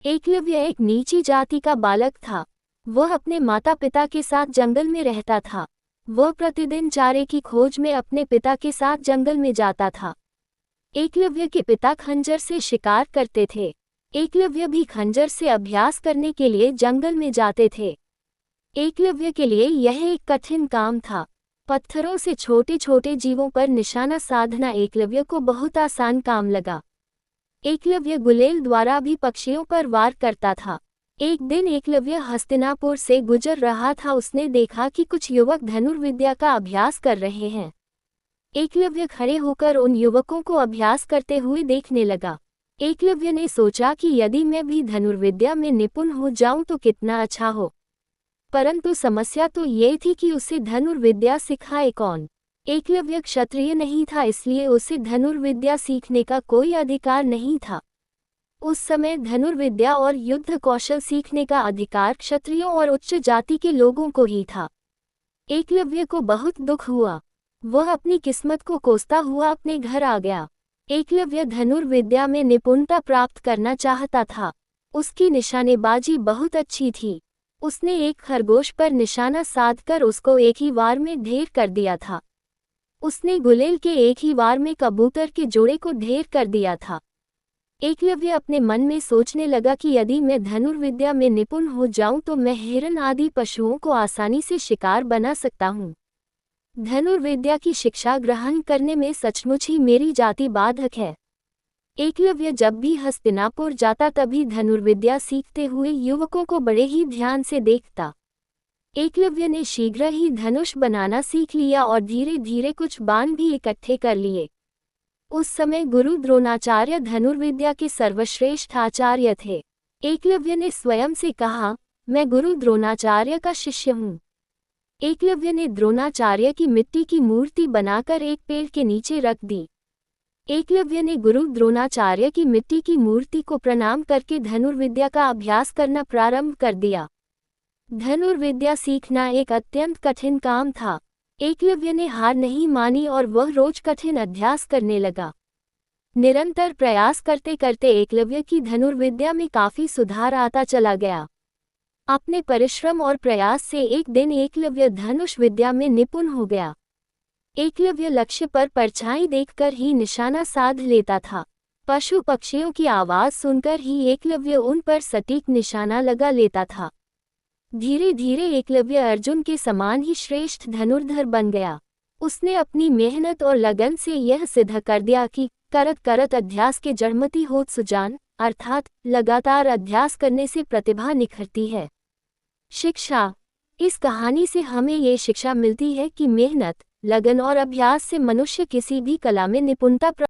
एकलव्य एक नीची जाति का बालक था। वह अपने माता पिता के साथ जंगल में रहता था। वह प्रतिदिन चारे की खोज में अपने पिता के साथ जंगल में जाता था। एकलव्य के पिता खंजर से शिकार करते थे। एकलव्य भी खंजर से अभ्यास करने के लिए जंगल में जाते थे। एकलव्य के लिए यह एक कठिन काम था। पत्थरों से छोटे छोटे जीवों पर निशाना साधना एकलव्य को बहुत आसान काम लगा। एकलव्य गुलेल द्वारा भी पक्षियों पर वार करता था। एक दिन एकलव्य हस्तिनापुर से गुजर रहा था। उसने देखा कि कुछ युवक धनुर्विद्या का अभ्यास कर रहे हैं। एकलव्य खड़े होकर उन युवकों को अभ्यास करते हुए देखने लगा। एकलव्य ने सोचा कि यदि मैं भी धनुर्विद्या में निपुण हो जाऊं तो कितना अच्छा हो। परंतु समस्या तो ये थी कि उसे धनुर्विद्या सिखाए कौन। एकलव्य क्षत्रिय नहीं था, इसलिए उसे धनुर्विद्या सीखने का कोई अधिकार नहीं था। उस समय धनुर्विद्या और युद्ध कौशल सीखने का अधिकार क्षत्रियों और उच्च जाति के लोगों को ही था। एकलव्य को बहुत दुख हुआ। वह अपनी किस्मत को कोसता हुआ अपने घर आ गया। एकलव्य धनुर्विद्या में निपुणता प्राप्त करना चाहता था। उसकी निशानेबाजी बहुत अच्छी थी। उसने एक खरगोश पर निशाना साधकर उसको एक ही वार में ढेर कर दिया था। उसने गुलेल के एक ही वार में कबूतर के जोड़े को ढेर कर दिया था। एकलव्य अपने मन में सोचने लगा कि यदि मैं धनुर्विद्या में निपुण हो जाऊं तो मैं हिरन आदि पशुओं को आसानी से शिकार बना सकता हूं। धनुर्विद्या की शिक्षा ग्रहण करने में सचमुच ही मेरी जाति बाधक है। एकलव्य जब भी हस्तिनापुर जाता तभी धनुर्विद्या सीखते हुए युवकों को बड़े ही ध्यान से देखता। एकलव्य ने शीघ्र ही धनुष बनाना सीख लिया और धीरे धीरे कुछ बाण भी इकट्ठे कर लिए। उस समय गुरु द्रोणाचार्य धनुर्विद्या के सर्वश्रेष्ठ आचार्य थे। एकलव्य ने स्वयं से कहा, मैं गुरु द्रोणाचार्य का शिष्य हूँ। एकलव्य ने द्रोणाचार्य की मिट्टी की मूर्ति बनाकर एक पेड़ के नीचे रख दी। एकलव्य ने गुरु द्रोणाचार्य की मिट्टी की मूर्ति को प्रणाम करके धनुर्विद्या का अभ्यास करना प्रारंभ कर दिया। धनुर्विद्या सीखना एक अत्यंत कठिन काम था। एकलव्य ने हार नहीं मानी और वह रोज कठिन अभ्यास करने लगा। निरंतर प्रयास करते करते एकलव्य की धनुर्विद्या में काफी सुधार आता चला गया। अपने परिश्रम और प्रयास से एक दिन एकलव्य धनुष विद्या में निपुण हो गया। एकलव्य लक्ष्य पर परछाई देखकर ही निशाना साध लेता था। पशु पक्षियों की आवाज सुनकर ही एकलव्य उन पर सटीक निशाना लगा लेता था। धीरे धीरे एकलव्य अर्जुन के समान ही श्रेष्ठ धनुर्धर बन गया। उसने अपनी मेहनत और लगन से यह सिद्ध कर दिया कि करत करत अभ्यास के जड़मति होत सुजान, अर्थात लगातार अभ्यास करने से प्रतिभा निखरती है। शिक्षा। इस कहानी से हमें ये शिक्षा मिलती है कि मेहनत, लगन और अभ्यास से मनुष्य किसी भी कला में निपुणता